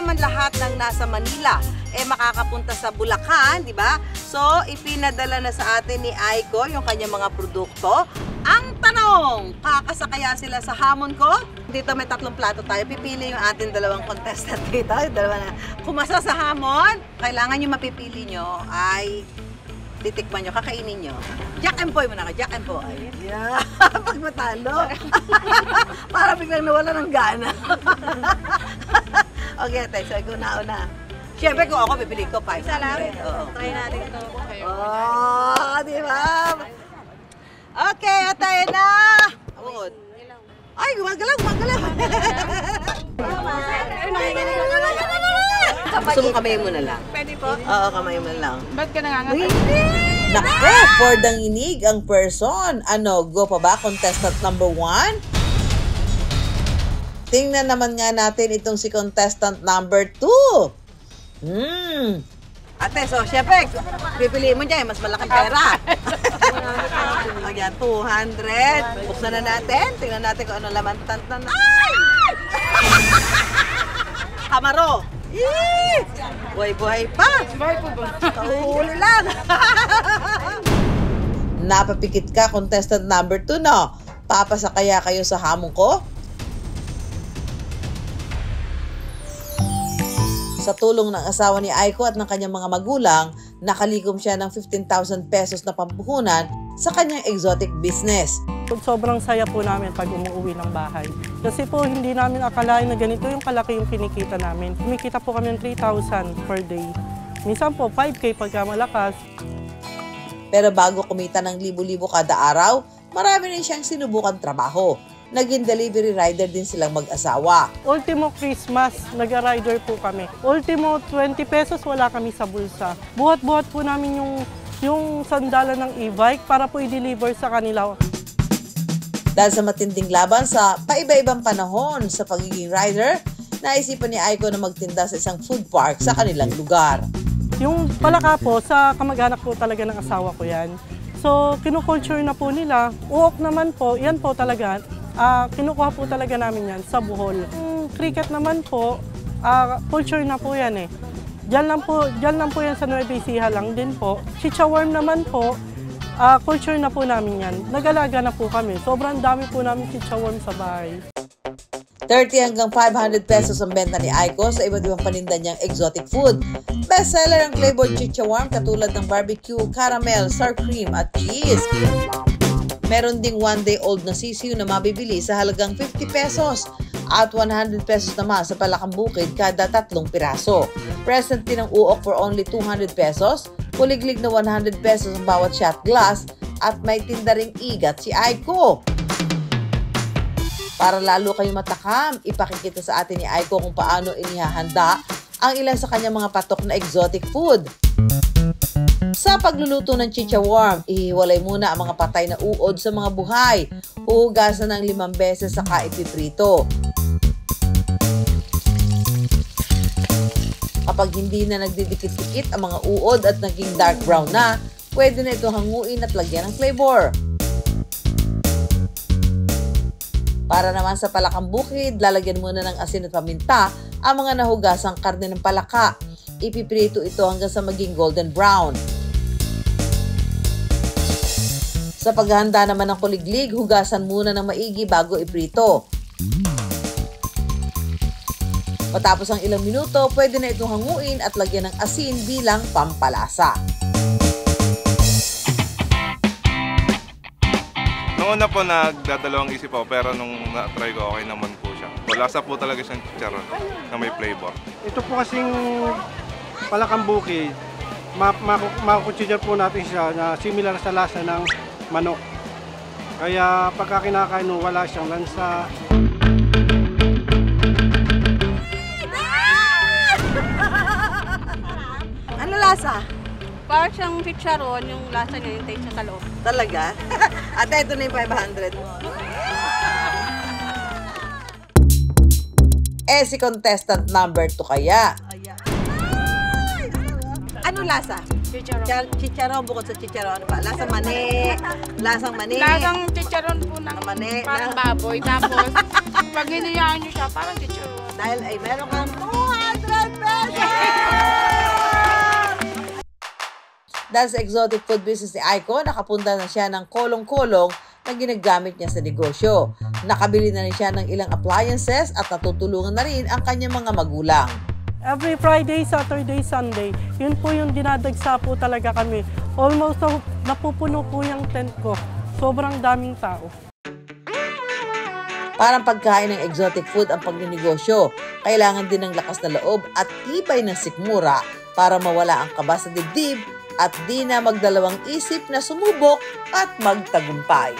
naman lahat ng nasa Manila makakapunta sa Bulacan, di ba? So, ipinadala na sa atin ni Aiko yung kanyang mga produkto. Ang tanong, kakasakaya sila sa hamon ko? Dito may 3 plato tayo. Pipili yung ating 2 contestant dito. Yung 2 na kumasa sa hamon. Kailangan yung mapipili nyo ay titikman nyo, kakainin nyo. Jack and Poy mo na ka, Jack and Poy. Yeah. Pag matalo. Para biglang nawala ng gana. Okay, tayo. So, ikaw nauna. Siyempre, kung ako, pipili ko 500. Isa lang. Try natin ito. Oh, di ba? Okay, tayo na. Abot. Ay, gumagalaw. Gusto mo kamay mo na lang? Pwede po? Oo, kamay mo na lang. Ba't ka nangangatay? Naku, Pordang Inig ang person. Ano, go pa ba? Contestant number 1? Tingnan naman nga natin itong si contestant number 2. Ate, so syempre, pipiliin mo dyan, mas malaking pera. Ayan, 200. Buksan na natin. Tingnan natin kung ano laman. Ay! Kamaro. Buhay-buhay pa. Buhay po ba? Kahuli lang. Napapikit ka, contestant number 2, no? Papasakaya kayo sa hamon ko? Sa tulong ng asawa ni Aiko at ng kanyang mga magulang, nakalikom siya ng 15,000 pesos na pampuhunan sa kanyang exotic business. Sobrang saya po namin pag umuwi ng bahay. Kasi po hindi namin akalain na ganito yung kalaki yung kinikita namin. Kumikita po kami ng 3,000 per day. Minsan po 5K pagka malakas. Pero bago kumita ng libo-libo kada araw, marami rin siyang sinubukan trabaho. Naging delivery rider din silang mag-asawa. Ultimo Christmas, nag-rider po kami. Ultimo 20 pesos wala kami sa bulsa. Buhat-buhat po namin yung sandalan ng e-bike para po i-deliver sa kanila. Dahil sa matinding laban sa paiba-ibang panahon sa pagiging rider, naisipan ni Aiko na magtinda sa isang food park sa kanilang lugar. Yung palaka po, sa kamag-anak po talaga ng asawa ko yan. So, kinukulture na po nila. Uok naman po, yan po talaga. Kinukuha po talaga namin yan sa Bohol. Cricket naman po, culture na po yan eh. Diyan lang po yan sa Nueva Ecija lang din po. Chichaworm naman po, culture na po namin yan. Nag-alaga na po kami. Sobrang dami po namin chichaworm sa bahay. 30 hanggang 500 pesos ang benta ni Aiko sa iba't ibang paninda niyang exotic food. Bestseller ang flavored chichaworm katulad ng barbecue, caramel, sour cream at cheese. Meron ding 1-day-old na sisiu na mabibili sa halagang 50 pesos at 100 pesos naman sa Palakang Bukid kada 3 piraso. Present din ang uok for only 200 pesos, kuliglig na 100 pesos ang bawat shot glass at may tinda ring igat si Aiko. Para lalo kayong matakam, ipakikita sa atin ni Aiko kung paano inihahanda ang ilan sa kanyang mga patok na exotic food. Sa pagluluto ng chichaworm, ihiwalay muna ang mga patay na uod sa mga buhay. Huhugasan ng 5 beses saka ipiprito. Kapag hindi na nagdidikit-dikit ang mga uod at naging dark brown na, pwede na ito hanguin at lagyan ng flavor. Para naman sa palakang bukid, lalagyan muna ng asin at paminta ang mga nahugasang karne ng palaka. Ipiprito ito hanggang sa maging golden brown. Sa paghahanda naman ng kuliglig, hugasan muna ng maigi bago iprito. Matapos ang ilang minuto, pwede na itong hanguin at lagyan ng asin bilang pampalasa. Noong una po nagdadalawang isip po, pero nung na-try ko, okay naman po siya. Lasa po talaga siyang chicharon na may flavor. Ito po kasing Palakang Bukid, makukonsider po natin siya na similar sa lasa ng manok. Kaya pagka kinakain mo, wala siyang lansa. Ano lasa? Parang siyang chicharon, yung lasa niya yung taste sa loob. Talaga? Ate, ito na yung 500 mo. Si contestant number 2 kaya. Ano lasa? Chicharon. Chicharon, bukod sa chicharon, ano pa? Lasang mani. Lasang mani. Lasang chicharon po ng Mani. parang baboy. Tapos, pag hinayaan niyo siya, parang chicharon. Dahil ay meron kang 200 Dahil sa exotic food business ni Aiko, nakapunta na siya ng kolong-kolong na ginagamit niya sa negosyo. Nakabili na rin siya ng ilang appliances at natutulungan na rin ang kanyang mga magulang. Every Friday, Saturday, Sunday, yun po yung dinadagsa po talaga kami. Almost napupuno po yung tent ko. Sobrang daming tao. Parang pagkain ng exotic food ang pagninegosyo. Kailangan din ng lakas na loob at tibay ng sikmura para mawala ang kaba sa dibdib at di na magdalawang isip na sumubok at magtagumpay.